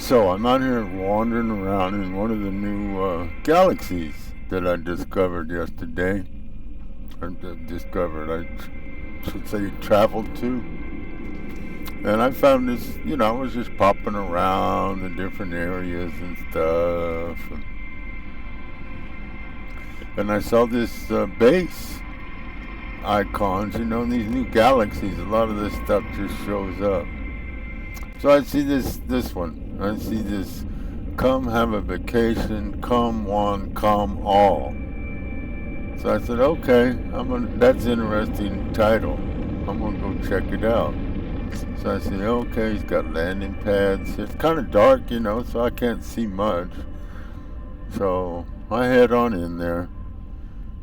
So I'm out here wandering around in one of the new galaxies that I discovered yesterday. Or I should say, traveled to. And I found this, I was just popping around the different areas and stuff. And I saw this base icons, in these new galaxies. A lot of this stuff just shows up. So I see this one. I see this, come have a vacation, come one, come all. So I said, okay, that's an interesting title. I'm gonna go check it out. So I said, okay, he's got landing pads. It's kind of dark, so I can't see much. So I head on in there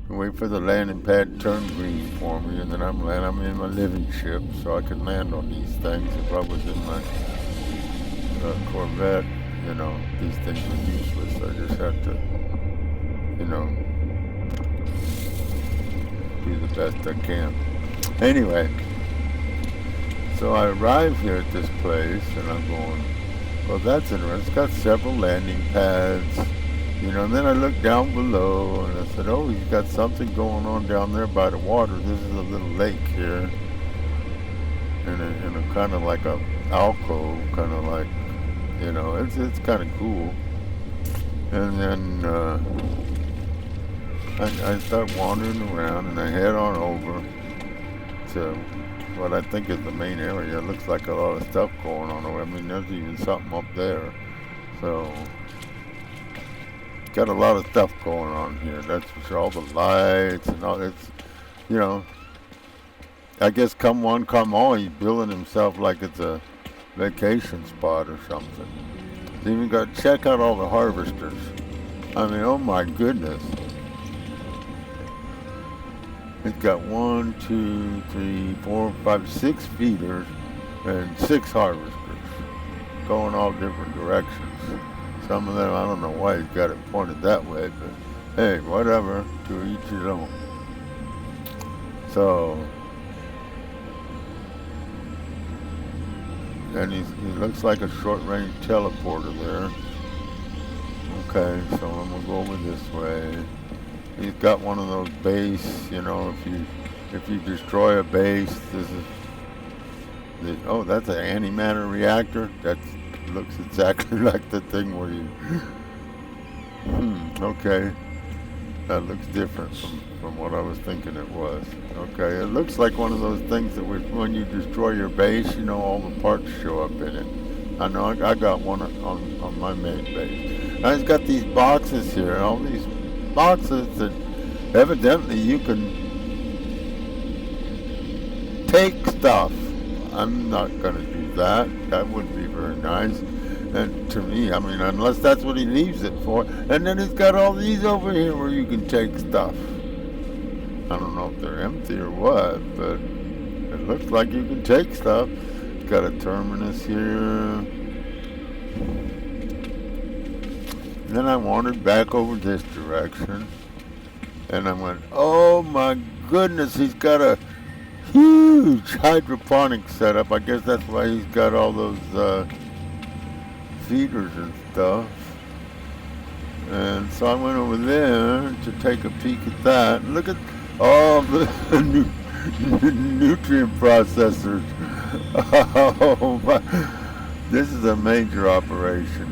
and wait for the landing pad to turn green for me, and then I'm in my living ship, so I can land on these things. If I was in my Corvette, these things are useless. I just have to, do the best I can. Anyway, so I arrive here at this place, and I'm going, well, that's interesting. It's got several landing pads, and then I look down below, and I said, oh, he's got something going on down there by the water. This is a little lake here, in a kind of like a alcove, kind of like, it's kind of cool. And then I start wandering around, and I head on over to what I think is the main area. It looks like a lot of stuff going on over. I mean, there's even something up there. So, got a lot of stuff going on here. That's for sure. All the lights and all. I guess come one, come all. He's building himself like it's a vacation spot or something. He's even got, check out all the harvesters. I mean, oh my goodness. It's got 1, 2, 3, 4, 5, 6 feeders and 6 harvesters going all different directions. Some of them, I don't know why he's got it pointed that way, but hey, whatever, to each his own. So, and he looks like a short-range teleporter there. Okay, so I'm gonna go over this way. He's got one of those base, if you destroy a base, this is that's an antimatter reactor. That looks exactly like the thing where you okay. That looks different from what I was thinking it was. Okay, it looks like one of those things that when you destroy your base, all the parts show up in it. I know I got one on my main base. Now he's got these boxes here, all these boxes that evidently you can take stuff. I'm not going to do that. That wouldn't be very nice. And to me, I mean, unless that's what he leaves it for. And then he's got all these over here where you can take stuff. I don't know if they're empty or what, but it looks like you can take stuff. It's got a terminus here. Then I wandered back over this direction, and I went, oh my goodness, he's got a huge hydroponic setup. I guess that's why he's got all those feeders and stuff. And so I went over there to take a peek at that. Look at all the nutrient processors. Oh my, this is a major operation.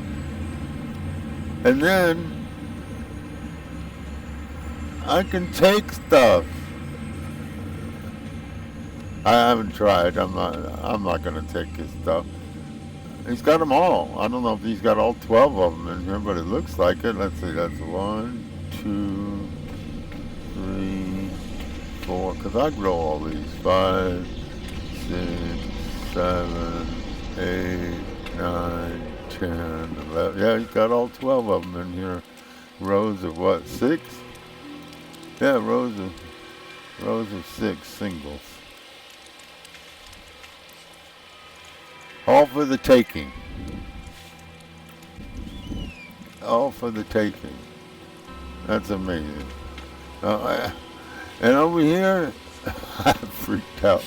And then I can take stuff. I haven't tried. I'm not going to take his stuff. He's got them all. I don't know if he's got all 12 of them in here, but it looks like it. Let's see. That's 1, 2, 3, 4. Because I grow all these. 5, 6, 7, 8, 9. 10, 11. Yeah, he's got all 12 of them in here. Rows of what? 6? Yeah, rows of 6 singles. All for the taking. All for the taking. That's amazing. And over here, I freaked out.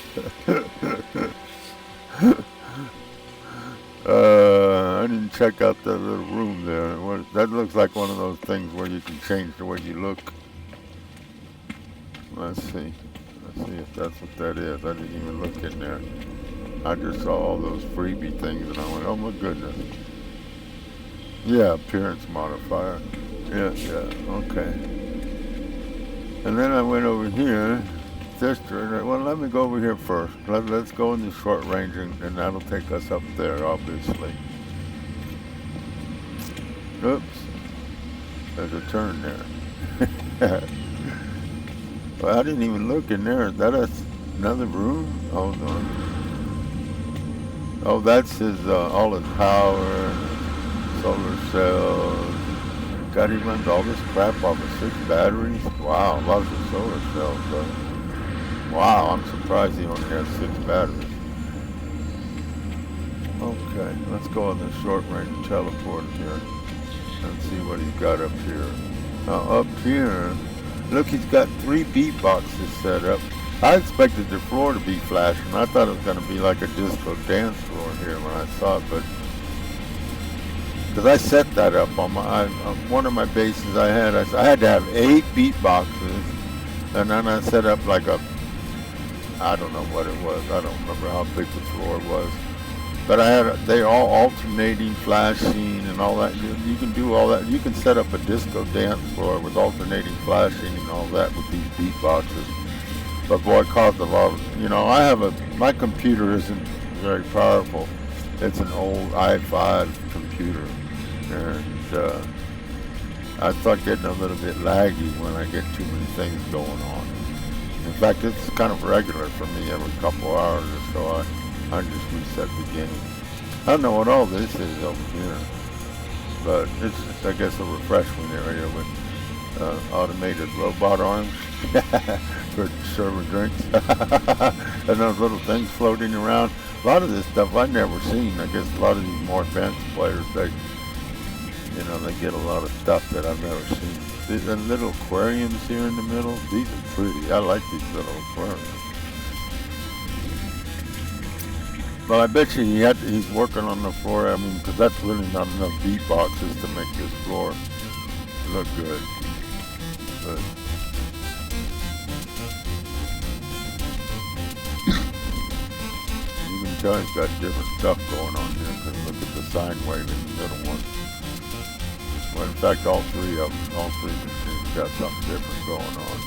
I didn't check out that little room there. That looks like one of those things where you can change the way you look. Let's see. Let's see if that's what that is. I didn't even look in there. I just saw all those freebie things and I went, oh my goodness. Yeah, appearance modifier. Yeah, okay. And then I went over here, well, let me go over here first. Let's go in the short range and that'll take us up there, obviously. Oops, there's a turn there. Well, I didn't even look in there. That's another room? Hold on. Oh, that's his, all his power, solar cells. God, he runs all this crap off of 6 batteries? Wow, lots of solar cells, though. Wow, I'm surprised he only has 6 batteries. Okay, let's go on the short range teleport here and see what he's got up here. Now, up here, look, he's got 3 beat boxes set up. I expected the floor to be flashing. I thought it was going to be like a disco dance floor here when I saw it, but because I set that up on one of my bases I had to have 8 beat boxes, and then I set up like I don't know what it was. I don't remember how big the floor was, but they all alternating, flashing, and all that. You can do all that. You can set up a disco dance floor with alternating flashing and all that with these beat boxes. But boy, it caused a lot of, my computer isn't very powerful. It's an old i5 computer, and I start getting a little bit laggy when I get too many things going on. In fact, it's kind of regular for me every couple hours or so. I just reset the game. I don't know what all this is over here, but it's just, I guess, a refreshment area with automated robot arms for serving drinks. And those little things floating around. A lot of this stuff I've never seen. I guess a lot of these more advanced players, they get a lot of stuff that I've never seen. These little aquariums here in the middle, these are pretty. I like these little aquariums. But I bet you he's working on the floor. I mean, because that's really not enough beat boxes to make this floor look good. But you can tell he's got different stuff going on here. Because look at the sine wave in the middle one. Well, in fact, all three machines got something different going on.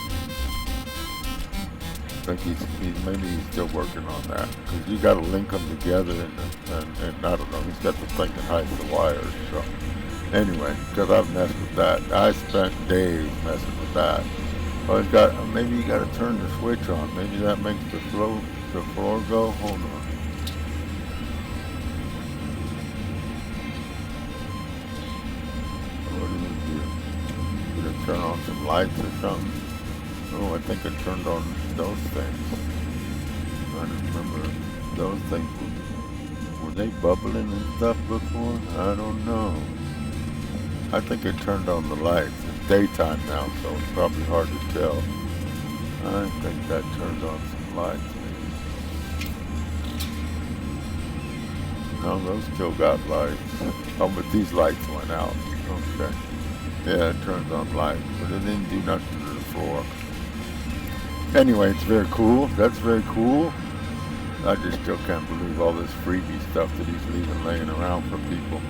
I think maybe he's still working on that, because you got to link them together, and I don't know, he's got the thing that hides the wires. So anyway, because I've messed with that, I spent days messing with that. Well, maybe you got to turn the switch on. Maybe that makes the floor go. Hold on. What did it do? Did it turn on some lights or something? Oh, I think it turned on those things. I don't remember those things. Were they bubbling and stuff before? I don't know. I think it turned on the lights. It's daytime now, so it's probably hard to tell. I think that turned on some lights, maybe. No, those still got lights. Oh, but these lights went out. Okay. Yeah, it turned on lights, but it didn't do nothing to the floor. Anyway, it's very cool. That's very cool. I just still can't believe all this freebie stuff that he's leaving laying around for people.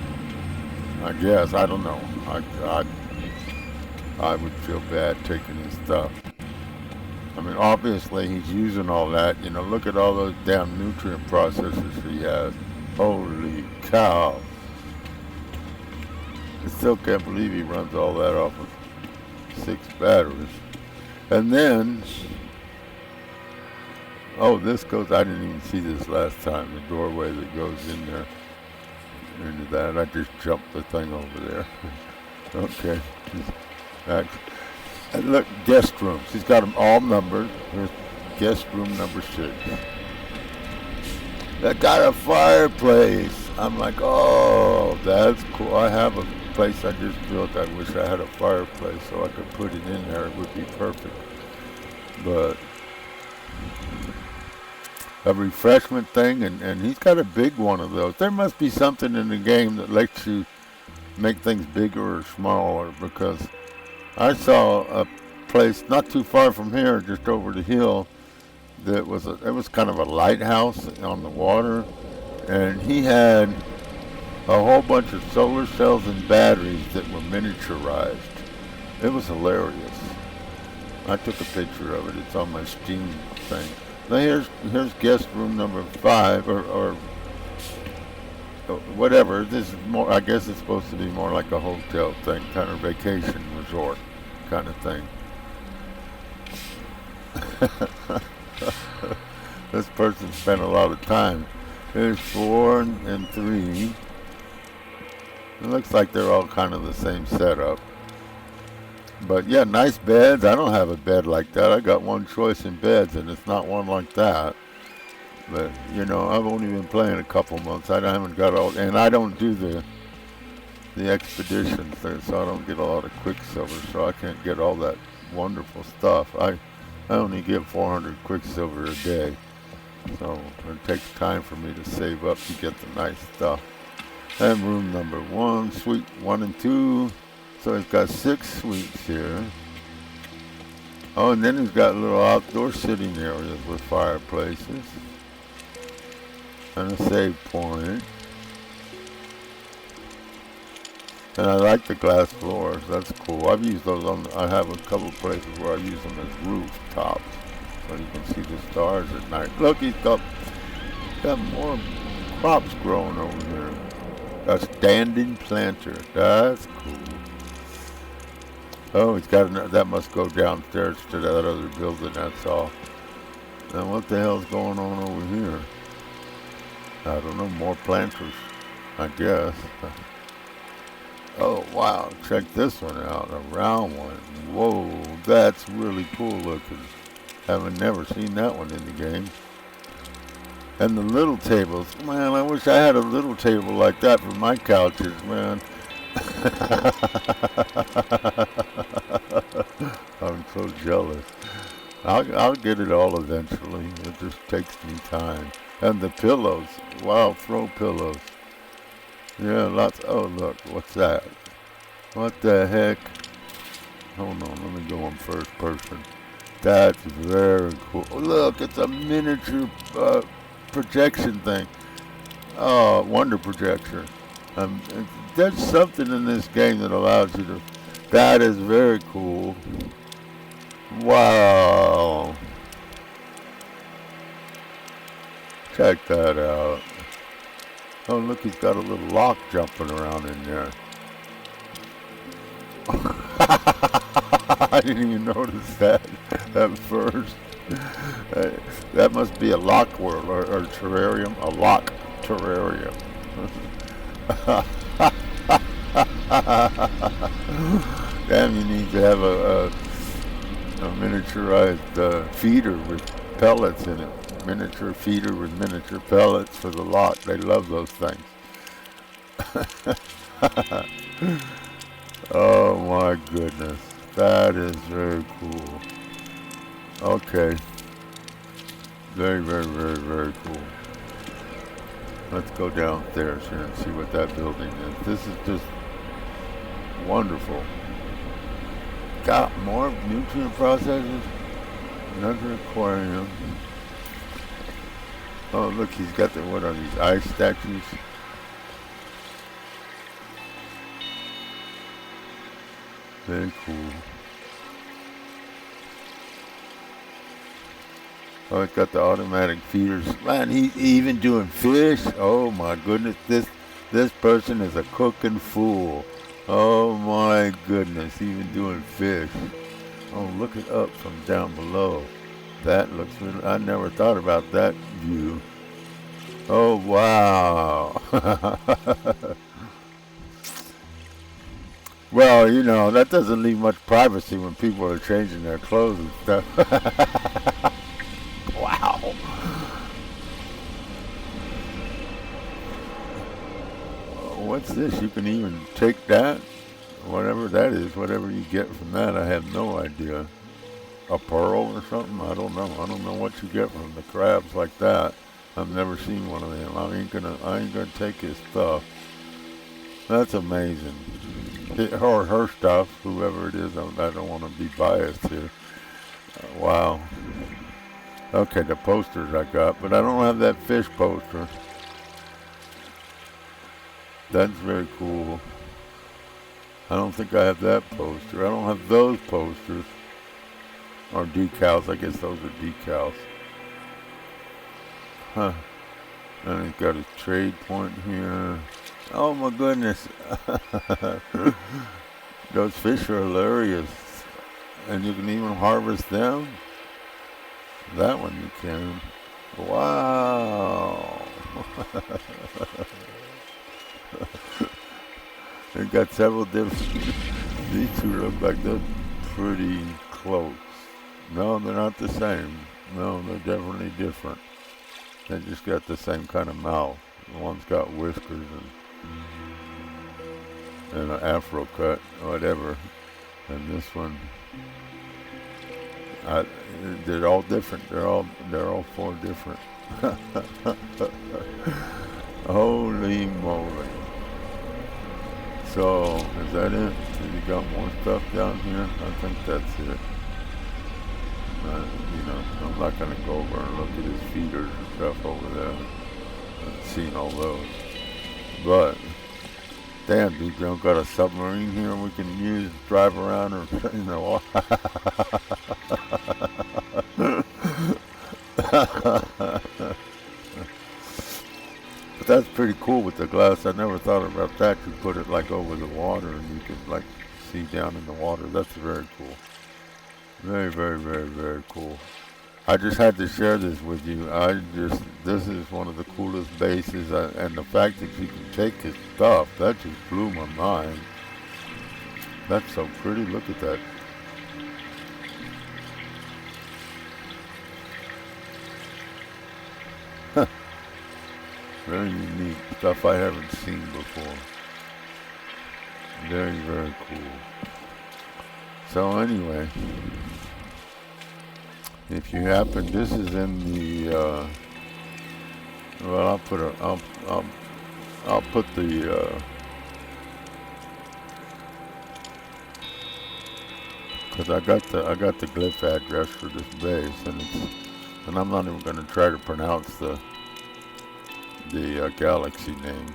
I guess, I don't know. I would feel bad taking his stuff. I mean, obviously he's using all that. Look at all those damn nutrient processors he has. Holy cow. I still can't believe he runs all that off of 6 batteries. And then, this goes, I didn't even see this last time, the doorway that goes in there, into that. I just jumped the thing over there. Okay. And look, guest rooms. He's got them all numbered. Here's guest room number 6. That got a fireplace. I'm like, oh, that's cool. I have a place I just built. I wish I had a fireplace so I could put it in there. It would be perfect. But a refreshment thing, and he's got a big one of those. There must be something in the game that lets you make things bigger or smaller, because I saw a place not too far from here, just over the hill, that it was kind of a lighthouse on the water, and he had a whole bunch of solar cells and batteries that were miniaturized. It was hilarious. I took a picture of it. It's on my Steam thing. Now here's guest room number 5, or whatever. This is more. I guess it's supposed to be more like a hotel thing, kind of vacation resort kind of thing. This person spent a lot of time. Here's 4 and 3. It looks like they're all kind of the same setup. But yeah, nice beds. I don't have a bed like that. I got one choice in beds, and it's not one like that. But you know, I've only been playing a couple months. I haven't got all, and I don't do the expeditions there, so I don't get a lot of Quicksilver, so I can't get all that wonderful stuff. I only get 400 Quicksilver a day, so it takes time for me to save up to get the nice stuff. And room number 1, suite 1 and 2. So he's got 6 suites here. Oh, and then he's got little outdoor sitting areas with fireplaces. And a save point. And I like the glass floors. That's cool. I've used those I have a couple places where I use them as rooftops. So you can see the stars at night. Look, he's got more crops growing over here. A standing planter. That's cool. Oh, he's got that must go downstairs to that other building. That's all. And what the hell's going on over here? I don't know. More planters, I guess. Oh wow! Check this one out. A round one. Whoa, that's really cool looking. Haven't never seen that one in the game. And the little tables. Man, I wish I had a little table like that for my couches, man. I'm so jealous. I'll get it all eventually. It just takes me time. And the pillows. Wow, throw pillows. Yeah, lots. Oh, look. What's that? What the heck? Hold on. Let me go on first person. That's very cool. Look, it's a miniature projection thing. Oh, wonder projector. There's something in this game that allows you to. That is very cool. Wow. Check that out. Oh, look, he's got a little lock jumping around in there. I didn't even notice that at first. That must be a lock world or terrarium. A lock terrarium. Damn, you need to have a miniaturized feeder with pellets in it. Miniature feeder with miniature pellets for the lock. They love those things. Oh my goodness. That is very cool. Okay. Very, very, very, very cool. Let's go downstairs here and see what that building is. This is just wonderful. Got more nutrient processors. Another aquarium. Oh, look, he's got what are these, ice statues? Very cool. Oh, it's got the automatic feeders. Man, he's even doing fish. Oh my goodness, this person is a cooking fool. Oh my goodness, even doing fish. Oh, look it up from down below. That looks really, I never thought about that view. Oh wow. Well, you know, that doesn't leave much privacy when people are changing their clothes and stuff. Wow. What's this? You can even take that, whatever that is, whatever you get from that, I have no idea. a pearl or something. I don't know. I don't know what you get from the crabs like that. I've never seen one of them. I ain't gonna take his stuff. That's amazing. Or her stuff, whoever it is. I don't want to be biased here. Wow. Okay, the posters I got, but I don't have that fish poster. That's very cool. I don't think I have that poster. I don't have those posters. Or decals. I guess those are decals. Huh. And he's got his trade point here. Oh my goodness. Those fish are hilarious. And you can even harvest them. That one you can. Wow. They got several different. These two look like they're pretty close. No, they're not the same. No, they're definitely different. They just got the same kind of mouth. One's got whiskers and an afro cut, whatever. And this one, they're all different. They're all four different. Holy moly! So is that it? Have you got more stuff down here? I think that's it. I'm not gonna go over and look at his feeders and stuff over there. I've seen all those. But damn, dude, you don't got a submarine here we can use, drive around, or But that's pretty cool with the glass. I never thought about that. You put it like over the water and you can like see down in the water. That's very cool. Very, very, very, very cool. I just had to share this with you. This is one of the coolest bases, and the fact that you can take his stuff, that just blew my mind. That's so pretty. Look at that. Very unique stuff I haven't seen before. Very, very cool. So anyway, if you happen, this is in the. Well, I'll put the. Because I got the glyph address for this base, and I'm not even going to try to pronounce the galaxy name.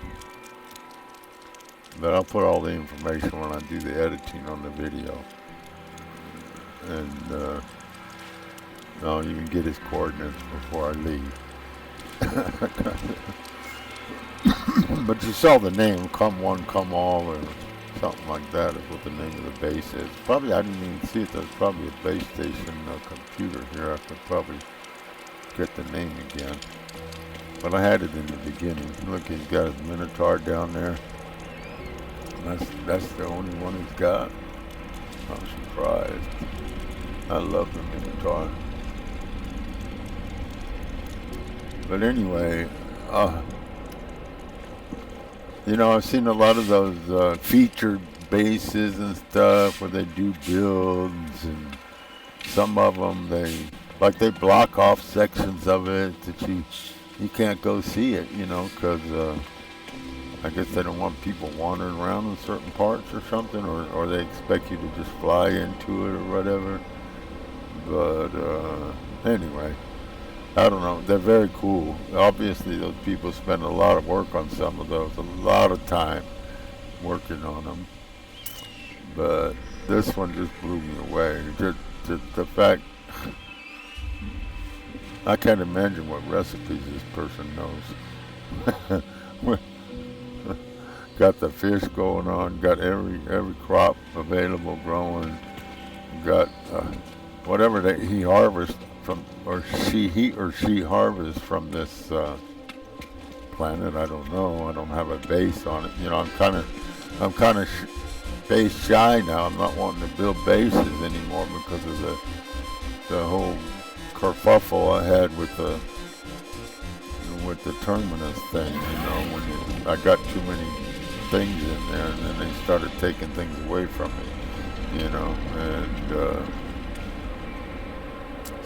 But I'll put all the information when I do the editing on the video. And I'll even get his coordinates before I leave. But you saw the name, Come One, Come All, or something like that is what the name of the base is. Probably, I didn't even see it. There's probably a base station computer here. I could probably get the name again. But I had it in the beginning. Look, he's got his Minotaur down there. That's the only one he's got. I'm surprised. I love the Minotaur. But anyway, I've seen a lot of those featured bases and stuff where they do builds, and some of them they block off sections of it that you can't go see it, because I guess they don't want people wandering around in certain parts or something, or they expect you to just fly into it or whatever. But anyway, I don't know. They're very cool. Obviously, those people spend a lot of work on some of those, a lot of time working on them. But this one just blew me away. Just the fact, I can't imagine what recipes this person knows. Got the fish going on, got every crop available growing, got whatever he harvests from, or she harvests from this planet. I don't know. I don't have a base on it. I'm kind of base shy now. I'm not wanting to build bases anymore because of the whole kerfuffle I had with the terminus thing. When I got too many things in there, and then they started taking things away from me. And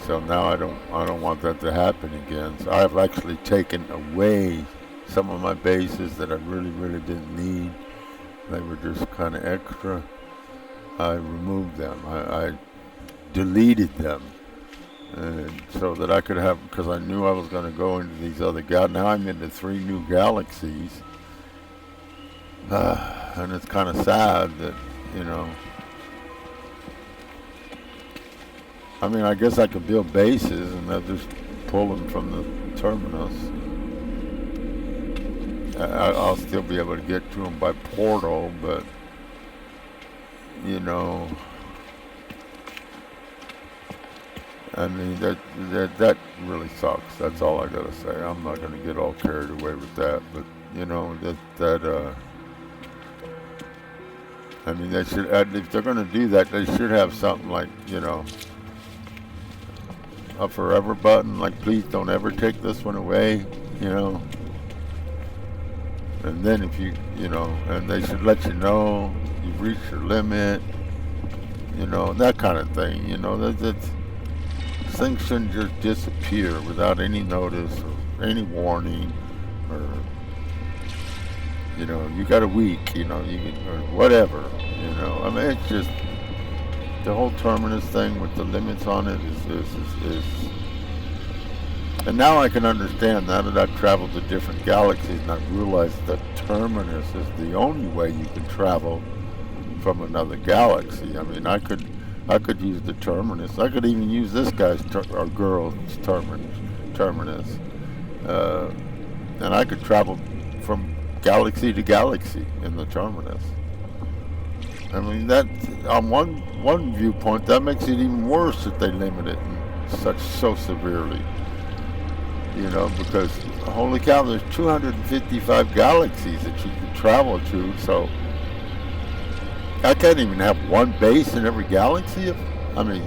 So now I don't want that to happen again. So I've actually taken away some of my bases that I really didn't need. They were just kind of extra. I removed them. I deleted them, and so that I could have, because I knew I was going to go into these other now I'm into 3 new galaxies, and it's kind of sad that, you know. I mean, I guess I could build bases and I'll just pull them from the terminus. I'll still be able to get to them by portal, but, you know, I mean, that really sucks. That's all I gotta say. I'm not gonna get all carried away with that, but, you know, I mean, they should, if they're gonna do that, they should have something like, you know, a forever button, like please don't ever take this one away, you know. And then if you know, and they should let you know you've reached your limit, you know, that kind of thing, you know. Things shouldn't just disappear without any notice or any warning, or, you know, you got a week, you know, you can, or whatever, you know. I mean, it's just, the whole terminus thing with the limits on it is and now I can understand, now that I've traveled to different galaxies and I've realized that terminus is the only way you can travel from another galaxy. I mean, I could use the terminus. I could even use this guy's or girl's terminus, and I could travel from galaxy to galaxy in the terminus. I mean, that, on one viewpoint, that makes it even worse if they limit it so severely. You know, because holy cow, there's 255 galaxies that you can travel to. So I can't even have one base in every galaxy. I mean,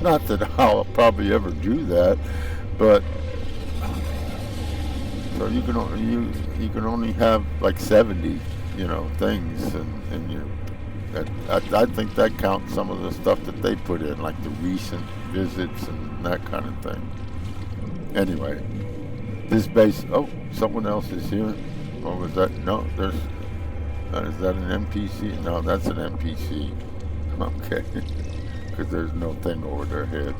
not that I'll probably ever do that, but so you can only have like 70, you know, things, and you. I think that counts some of the stuff that they put in, like the recent visits and that kind of thing. Anyway, this base, oh, someone else is here. What was that? No, is that an NPC? No, that's an NPC. Okay, because there's no thing over their head.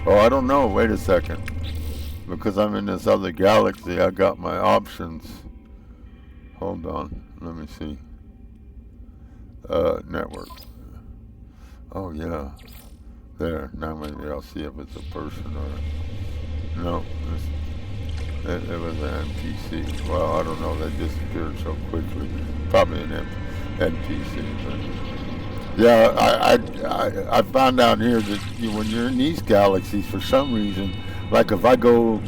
Oh, I don't know, wait a second. Because I'm in this other galaxy, I got my options. Hold on, let me see. Network. Oh yeah, there. Now maybe I'll see if it's a person or no. It was an NPC. Well, I don't know. They disappeared so quickly. Probably an NPC. But yeah, I found out here that when you're in these galaxies, for some reason, like if I go,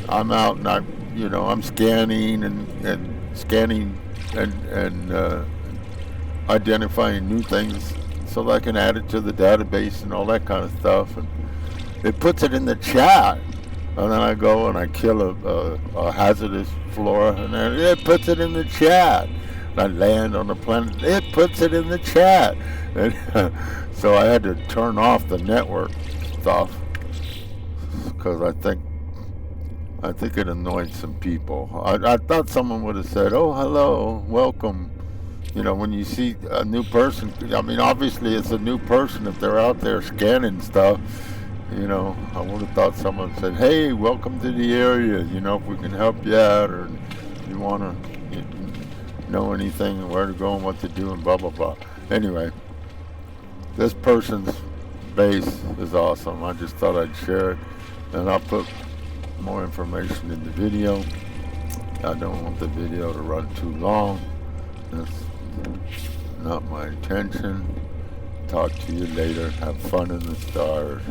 I'm out and I'm scanning and scanning and identifying new things so that I can add it to the database and all that kind of stuff, and it puts it in the chat, and then I go and I kill a hazardous flora, and then it puts it in the chat. And I land on the planet, it puts it in the chat, and so I had to turn off the network stuff because I think it annoyed some people. I thought someone would have said, "Oh, hello, welcome." You know, when you see a new person, I mean, obviously it's a new person if they're out there scanning stuff. You know, I would have thought someone said, "Hey, welcome to the area. You know, if we can help you out, or if you want to know anything and where to go and what to do and blah, blah, blah." Anyway, this person's base is awesome. I just thought I'd share it, and I'll put more information in the video. I don't want the video to run too long. That's not my intention. Talk to you later. Have fun in the stars.